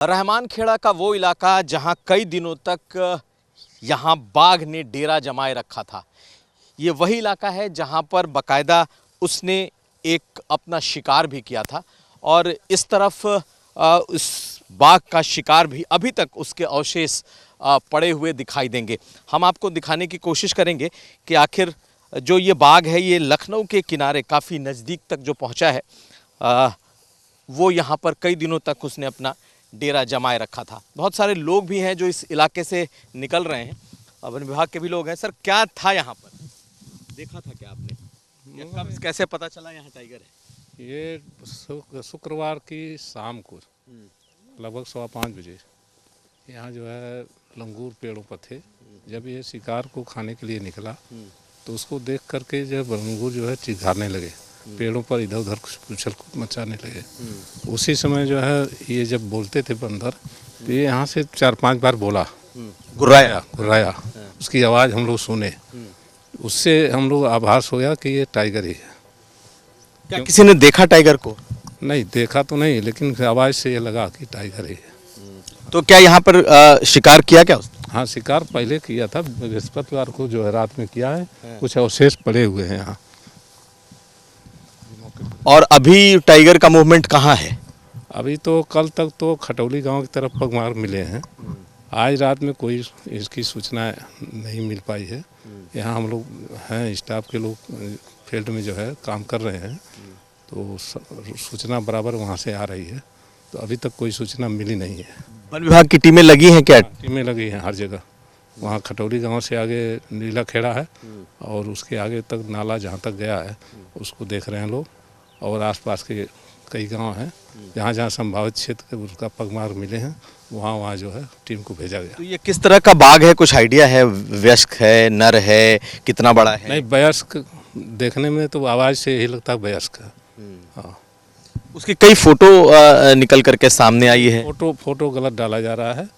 रहमान खेड़ा का वो इलाका जहां कई दिनों तक यहां बाघ ने डेरा जमाए रखा था। ये वही इलाका है जहां पर बाकायदा उसने एक अपना शिकार भी किया था और इस तरफ उस बाघ का शिकार भी अभी तक उसके अवशेष पड़े हुए दिखाई देंगे। हम आपको दिखाने की कोशिश करेंगे कि आखिर जो ये बाघ है ये लखनऊ के किनारे काफ़ी नज़दीक तक जो पहुंचा है, वो यहाँ पर कई दिनों तक उसने अपना डेरा जमाए रखा था। बहुत सारे लोग भी हैं जो इस इलाके से निकल रहे हैं, वन विभाग के भी लोग हैं। सर, क्या था यहाँ पर, देखा था क्या आपने? कब कैसे पता चला यहाँ टाइगर है? ये शुक्रवार की शाम को लगभग 5:15 बजे यहाँ जो है लंगूर पेड़ों पर थे। जब ये शिकार को खाने के लिए निकला तो उसको देख करके जब लंगूर जो है चिघारने लगे, पेड़ों पर इधर उधर उछल मचाने लगे। उसी समय जो है ये जब बोलते थे बंदर तो ये यहाँ से 4-5 बार बोला, गुर्राया। उसकी आवाज़ हम लोग सुने, उससे हम लोग आभास होया कि ये टाइगर ही है। क्या किसी ने देखा टाइगर को? नहीं देखा तो नहीं, लेकिन आवाज़ से ये लगा कि टाइगर ही है। तो क्या यहाँ पर शिकार किया क्या उसने? हाँ, शिकार पहले किया था, बृहस्पतिवार को जो है रात में किया है। कुछ अवशेष पड़े हुए हैं यहाँ। और अभी टाइगर का मूवमेंट कहाँ है? अभी तो कल तक तो खटौली गांव की तरफ पगमार मिले हैं। आज रात में कोई इसकी सूचना नहीं मिल पाई है। यहाँ हम लोग हैं, स्टाफ के लोग फील्ड में जो है काम कर रहे हैं, तो सूचना बराबर वहाँ से आ रही है। तो अभी तक कोई सूचना मिली नहीं है। वन विभाग की टीमें लगी हैं क्या? टीमें लगी हैं हर जगह। वहाँ खटौली गांव से आगे नीला खेड़ा है और उसके आगे तक नाला जहाँ तक गया है उसको देख रहे हैं लोग। और आसपास के कई गांव हैं जहाँ जहाँ संभावित क्षेत्र उसका पगमार मिले हैं, वहाँ जो है टीम को भेजा गया। तो ये किस तरह का बाघ है, कुछ आइडिया है? वयस्क है, नर है, कितना बड़ा है? नहीं, वयस्क देखने में तो आवाज़ से यही लगता है वयस्क है। हाँ, उसकी कई फोटो निकल करके सामने आई है। फोटो गलत डाला जा रहा है,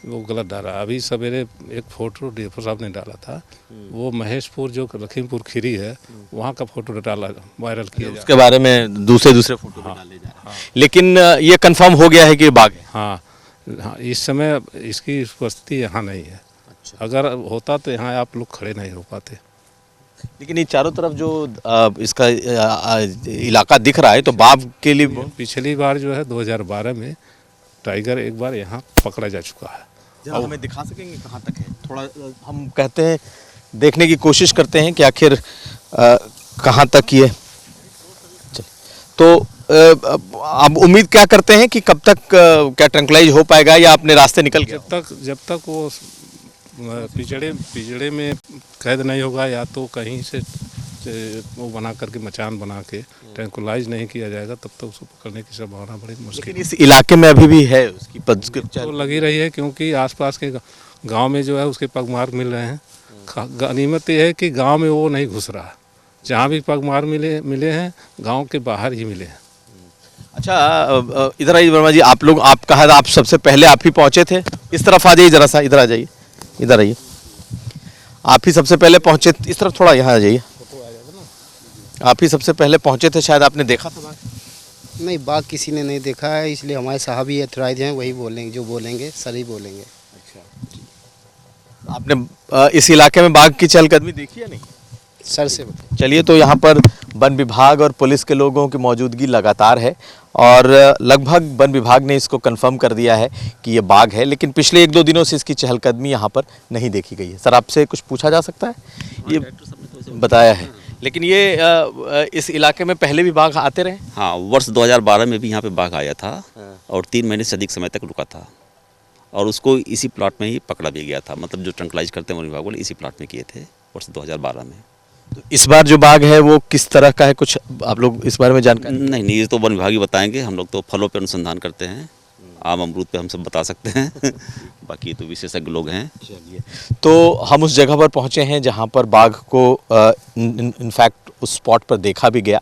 वो गलत डाला। अभी सवेरे एक फोटो डीएफओ साहब ने डाला था, वो महेशपुर जो लखीमपुर खीरी है वहाँ का फोटो डाला, वायरल किया। उसके बारे में दूसरे फोटो डाले जा रहे हैं। लेकिन ये कंफर्म हो गया है कि बाघ है? हाँ, इस समय इसकी उपस्थिति यहाँ नहीं है। अच्छा। अगर होता तो यहाँ आप लोग खड़े नहीं हो पाते। लेकिन ये चारों तरफ जो इसका इलाका दिख रहा है, तो बाघ के लिए पिछली बार जो है 2012 में टाइगर एक बार यहाँ पकड़ा जा चुका है। जरा हमें दिखा सकेंगे कहाँ तक है? थोड़ा हम कहते हैं, देखने की कोशिश करते हैं कि आखिर कहाँ तक ये। तो आप उम्मीद क्या करते हैं कि कब तक क्या ट्रैंक्विलाइज हो पाएगा या अपने रास्ते निकल गया? जब तक वो पिजड़े में कैद नहीं होगा या तो कहीं से वो बना करके मचान बना के ट्रैंक्विलाइज नहीं किया जाएगा, तब तक उसको पकड़ने की संभावना बड़ी मुश्किल। लेकिन इस इलाके में अभी भी है उसकी तो लगी रही है, क्योंकि आसपास के गांव में जो है उसके पगमार मिल रहे हैं। गनीमत ये है कि गांव में वो नहीं घुस रहा। जहाँ भी पगमार मिले हैं गांव के बाहर ही मिले हैं। अच्छा, इधर आइए वर्मा जी, आप कहा आप सबसे पहले आप ही पहुँचे थे? इस तरफ आ जाइए, जरा सा इधर आ जाइए, इधर आइए। आप ही सबसे पहले पहुँचे, इस तरफ थोड़ा यहाँ आ जाइए। आप ही सबसे पहले पहुँचे थे, शायद आपने देखा था बाघ? नहीं, बाघ किसी ने नहीं देखा है, इसलिए हमारे साहब ही एथराइज हैं, वही बोलेंगे, जो बोलेंगे सर ही बोलेंगे। अच्छा, आपने इस इलाके में बाघ की चहलकदमी देखी है? नहीं सर से बताइए। चलिए, तो यहाँ पर वन विभाग और पुलिस के लोगों की मौजूदगी लगातार है और लगभग वन विभाग ने इसको कंफर्म कर दिया है कि ये बाघ है, लेकिन पिछले 1-2 दिनों से इसकी चहलकदमी यहाँ पर नहीं देखी गई है। सर, आपसे कुछ पूछा जा सकता है? ये बताया है, लेकिन ये इस इलाके में पहले भी बाघ आते रहे? हाँ, वर्ष 2012 में भी यहाँ पे बाघ आया था और 3 महीने से अधिक समय तक रुका था और उसको इसी प्लॉट में ही पकड़ा भी गया था। मतलब जो ट्रंकलाइज करते हैं वन विभाग वाले इसी प्लॉट में किए थे वर्ष 2012 में। तो इस बार जो बाघ है वो किस तरह का है, कुछ आप लोग इस बारे में जानकारी? नहीं, ये तो वन विभाग ही बताएंगे। हम लोग तो फलों पे अनुसंधान करते हैं, आम अमरूद पे हम सब बता सकते हैं बाकी तो विशेषज्ञ लोग हैं। चलिए, तो हम उस जगह पर पहुंचे हैं जहां पर बाघ को इनफैक्ट उस स्पॉट पर देखा भी गया,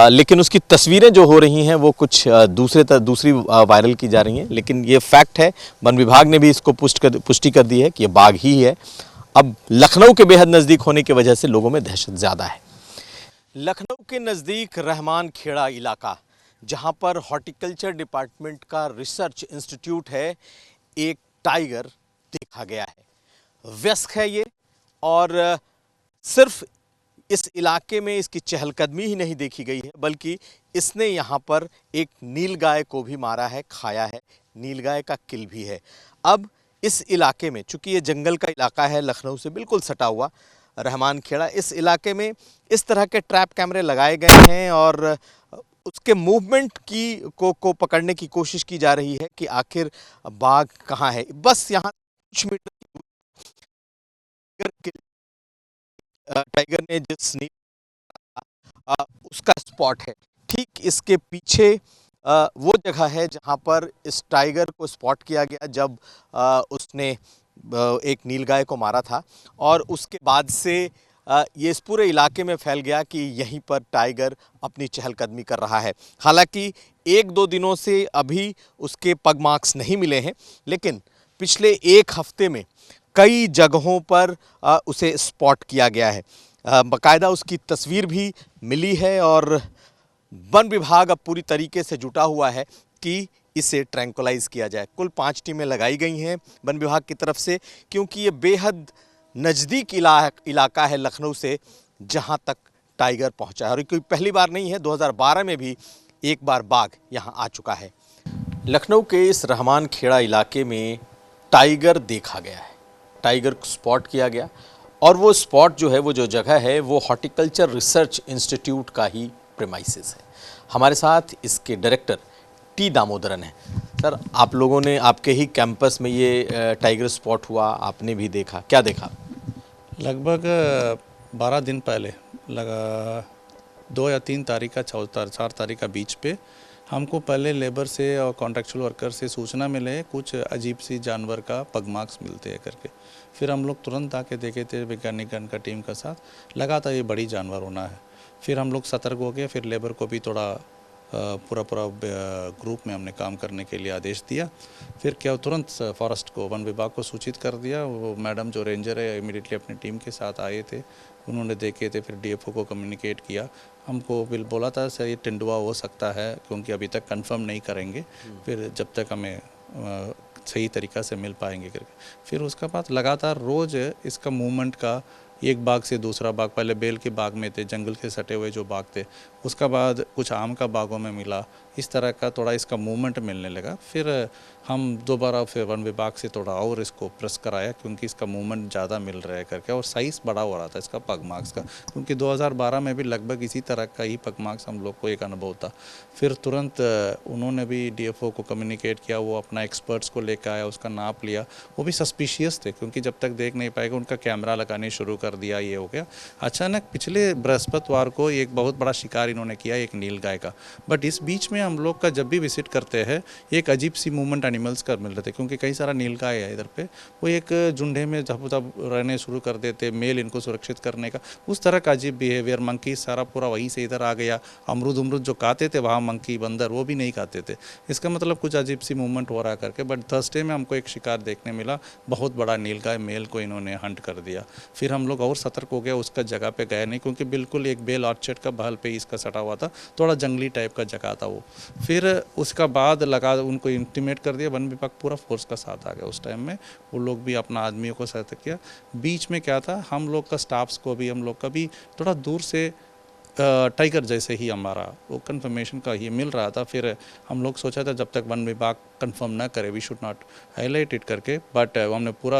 लेकिन उसकी तस्वीरें जो हो रही हैं वो कुछ दूसरी वायरल की जा रही हैं। लेकिन ये फैक्ट है, वन विभाग ने भी इसको पुष्टि कर दी है कि ये बाघ ही है। अब लखनऊ के बेहद नज़दीक होने की वजह से लोगों में दहशत ज़्यादा है। लखनऊ के नज़दीक रहमान खेड़ा इलाका, जहां पर हॉर्टिकल्चर डिपार्टमेंट का रिसर्च इंस्टीट्यूट है, एक टाइगर देखा गया है। वयस्क है ये, और सिर्फ इस इलाके में इसकी चहलकदमी ही नहीं देखी गई है, बल्कि इसने यहाँ पर एक नीलगाय को भी मारा है, खाया है। नीलगाय का किल भी है। अब इस इलाके में, चूंकि ये जंगल का इलाका है, लखनऊ से बिल्कुल सटा हुआ रहमान खेड़ा, इस इलाके में इस तरह के ट्रैप कैमरे लगाए गए हैं और उसके मूवमेंट को पकड़ने की कोशिश की जा रही है कि आखिर बाघ कहाँ है। बस यहाँ कुछ मीटर टाइगर ने जिस उसका स्पॉट है, ठीक इसके पीछे वो जगह है जहां पर इस टाइगर को स्पॉट किया गया जब उसने एक नीलगाय को मारा था, और उसके बाद से ये इस पूरे इलाके में फैल गया कि यहीं पर टाइगर अपनी चहलकदमी कर रहा है। हालांकि एक दो दिनों से अभी उसके पग मार्क्स नहीं मिले हैं, लेकिन पिछले एक हफ्ते में कई जगहों पर उसे स्पॉट किया गया है। बाकायदा उसकी तस्वीर भी मिली है और वन विभाग अब पूरी तरीके से जुटा हुआ है कि इसे ट्रैंकुलाइज किया जाए। कुल 5 टीमें लगाई गई हैं वन विभाग की तरफ से, क्योंकि ये बेहद नज़दीक इलाका है लखनऊ से, जहां तक टाइगर पहुंचा है। और कोई पहली बार नहीं है, 2012 में भी एक बार बाघ यहां आ चुका है। लखनऊ के इस रहमान खेड़ा इलाके में टाइगर देखा गया है, टाइगर को स्पॉट किया गया, और वो स्पॉट जो है, वो जो जगह है, वो हॉर्टिकल्चर रिसर्च इंस्टीट्यूट का ही प्रेमाइसेस है। हमारे साथ इसके डायरेक्टर टी दामोदरन है। सर, आप लोगों ने, आपके ही कैंपस में ये टाइगर स्पॉट हुआ, आपने भी देखा, क्या देखा? लगभग 12 दिन पहले, लगा 2 या 3 तारीख का 4 तारीख का बीच पे हमको पहले लेबर से और कॉन्ट्रेक्चुअल वर्कर से सूचना मिले कुछ अजीब सी जानवर का पग मार्क्स मिलते हैं करके। फिर हम लोग तुरंत आके देखे थे वैज्ञानिक गण का टीम का साथ, लगा था ये बड़ी जानवर होना है। फिर हम लोग सतर्क हो गए, फिर लेबर को भी थोड़ा पूरा ग्रुप में हमने काम करने के लिए आदेश दिया। फिर क्या तुरंत फॉरेस्ट को, वन विभाग को सूचित कर दिया। वो मैडम जो रेंजर है इमीडिएटली अपनी टीम के साथ आए थे, उन्होंने देखे थे, फिर डीएफओ को कम्युनिकेट किया। हमको बिल बोला था सर ये तेंदुआ हो सकता है, क्योंकि अभी तक कंफर्म नहीं करेंगे, फिर जब तक हमें सही तरीक़ा से मिल पाएंगे करके। फिर उसके बाद लगातार रोज़ इसका मूवमेंट का, एक बाग से दूसरा बाग, पहले बेल के बाग में थे, जंगल के सटे हुए जो बाग थे, उसका बाद कुछ आम का बागों में मिला, इस तरह का थोड़ा इसका मूवमेंट मिलने लगा। फिर हम दोबारा फिर वन विभाग से थोड़ा और इसको प्रेस कराया, क्योंकि इसका मूवमेंट ज़्यादा मिल रहा है करके, और साइज़ बड़ा हो रहा था इसका पग मार्क्स का, क्योंकि 2012 में भी लगभग इसी तरह का ही पग मार्क्स हम लोग को एक अनुभव था। फिर तुरंत उन्होंने भी डीएफओ को कम्युनिकेट किया, वो अपना एक्सपर्ट्स को लेकर आया, उसका नाप लिया। वो भी सस्पिशियस थे, क्योंकि जब तक देख नहीं पाएगा, उनका कैमरा लगाने शुरू कर दिया, ये हो गया। अचानक पिछले बृहस्पतिवार को एक बहुत बड़ा शिकार इन्होंने किया, एक नीलगाय का। बट इस बीच में हम लोग का जब भी विजिट करते हैं, एक अजीब सी मूवमेंट एनिमल्स का मिल रहे थे, क्योंकि कई सारा नीलगाय है इधर पे, वो एक झुंडे में जब रहने शुरू कर देते, मेल इनको सुरक्षित करने का, उस तरह का अजीब बिहेवियर। मंकी सारा पूरा वहीं से इधर आ गया, अमरूद जो खाते थे वहाँ मंकी बंदर वो भी नहीं खाते थे। इसका मतलब कुछ अजीब सी मूवमेंट हो रहा करके। बट थर्सडे में हमको एक शिकार देखने मिला, बहुत बड़ा नीलगाय मेल को इन्होंने हंट कर दिया। फिर हम लोग और सतर्क हो गया, उसका जगह पे गए नहीं, क्योंकि बिल्कुल एक बेल ऑर्चर्ड का बहल पे इसका सटा हुआ था, थोड़ा जंगली टाइप का जगह था वो। फिर उसका बाद लगा उनको इंटीमेट कर दिया, वन विभाग पूरा फोर्स का साथ आ गया उस टाइम में, वो लोग भी अपना आदमियों को सतर्क किया। बीच में क्या था, हम लोग का स्टाफ्स को भी, हम लोग का भी थोड़ा दूर से टाइगर जैसे ही हमारा वो कंफर्मेशन का ये मिल रहा था। फिर हम लोग सोचा था जब तक वन विभाग कंफर्म ना करे, we should not highlight it करके, बट हमने पूरा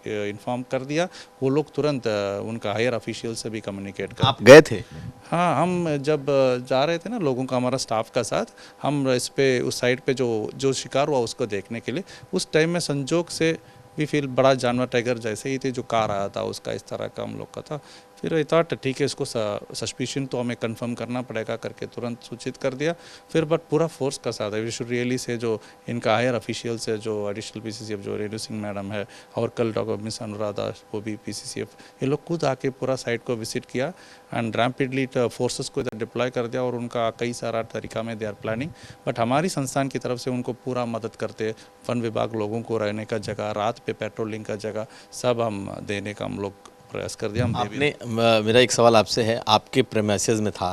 इन्फॉर्म कर दिया। वो लोग तुरंत उनका हायर ऑफिशियल से भी कम्युनिकेट कर। आप गए थे? हाँ, हम जब जा रहे थे ना लोगों का, हमारा स्टाफ का साथ, हम इस पे उस साइड पे जो शिकार हुआ उसको देखने के लिए, उस टाइम में संजोग से भी फिर बड़ा जानवर टाइगर जैसे ही थे, जो कार आया था उसका इस तरह का हम लोग का था। फिर ये थॉट ठीक है, इसको सस्पिशन तो हमें कंफर्म करना पड़ेगा करके तुरंत सूचित कर दिया। फिर बट पूरा फोर्स का साथ है, वी शुड रियली से जो इनका हायर ऑफिशियल्स है, जो एडिशनल पीसीसीएफ जो रेणु सिंह मैडम है, और कल डॉक्टर मिस अनुराधा वो भी पीसीसीएफ, ये लोग खुद आके पूरा साइट को विजिट किया एंड रैपिडली फोर्सेस को इधर डिप्लॉय कर दिया, और उनका कई सारा तरीका में दे आर प्लानिंग। बट हमारी संस्थान की तरफ से उनको पूरा मदद करते, वन विभाग लोगों को रहने का जगह, रात पे पेट्रोलिंग का जगह सब हम देने का हम लोग प्रयास कर दिया। आपने, मेरा एक सवाल आपसे है, आपके प्रेमाइसेस में था,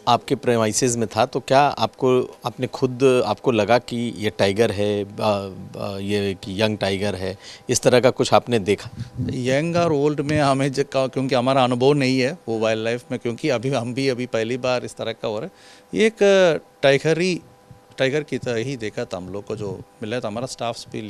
आपके प्रेमाइसेस में था, तो क्या आपने खुद आपको लगा कि ये टाइगर है, ये कि यंग टाइगर है, इस तरह का कुछ आपने देखा? यंग और ओल्ड में हमें क्योंकि हमारा अनुभव नहीं है वो वाइल्ड लाइफ में, क्योंकि हम भी अभी पहली बार इस तरह का हो रहा है। ये एक टाइगर की तरह ही देखा था हम लोग को, जो मिला था हमारा स्टाफ्स भी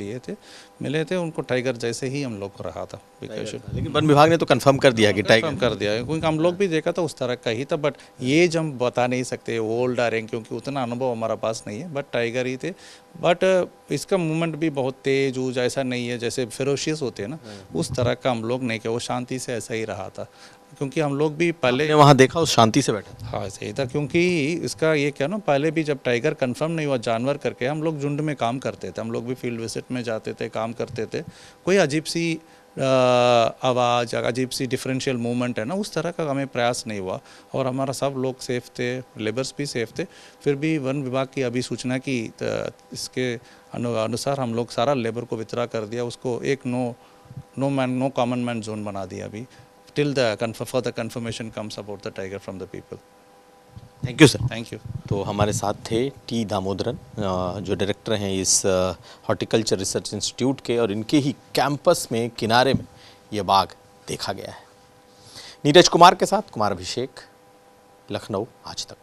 मिले थे उनको, टाइगर जैसे ही हम लोग को रहा था। लेकिन वन विभाग ने तो कंफर्म कर दिया कि टाइगर कम कर दिया है, क्योंकि हम लोग भी देखा था उस तरह का ही था, बट ये हम बता नहीं सकते ओल्ड आ रहे हैं, क्योंकि उतना अनुभव हमारा पास नहीं है, बट टाइगर ही थे। बट इसका मूवमेंट भी बहुत तेज ऊज ऐसा नहीं है जैसे फेरोशियस होते हैं ना, उस तरह का हम लोग नहीं किया, वो शांति से ऐसा ही रहा था, क्योंकि हम लोग भी पहले आपने वहाँ देखा उस शांति से बैठा? हाँ सही था, क्योंकि इसका ये क्या ना, पहले भी जब टाइगर कंफर्म नहीं हुआ जानवर करके, हम लोग झुंड में काम करते थे, हम लोग भी फील्ड विजिट में जाते थे, काम करते थे, कोई अजीब सी आवाज़, अजीब सी डिफरेंशियल मूवमेंट है ना, उस तरह का हमें प्रयास नहीं हुआ, और हमारा सब लोग सेफ थे, लेबर्स भी सेफ थे। फिर भी वन विभाग की अभी सूचना की इसके अनुसार हम लोग सारा लेबर को वितरा कर दिया, उसको एक नो कॉमन मैन जोन बना दिया अभी, till the further confirmation comes about the tiger from the people. Thank you sir. Thank you. तो हमारे साथ थे टी दामोदरन, जो डायरेक्टर हैं इस हॉर्टिकल्चर रिसर्च इंस्टीट्यूट के, और इनके ही कैंपस में किनारे में ये बाघ देखा गया है। नीरज कुमार के साथ कुमार अभिषेक, लखनऊ आज तक।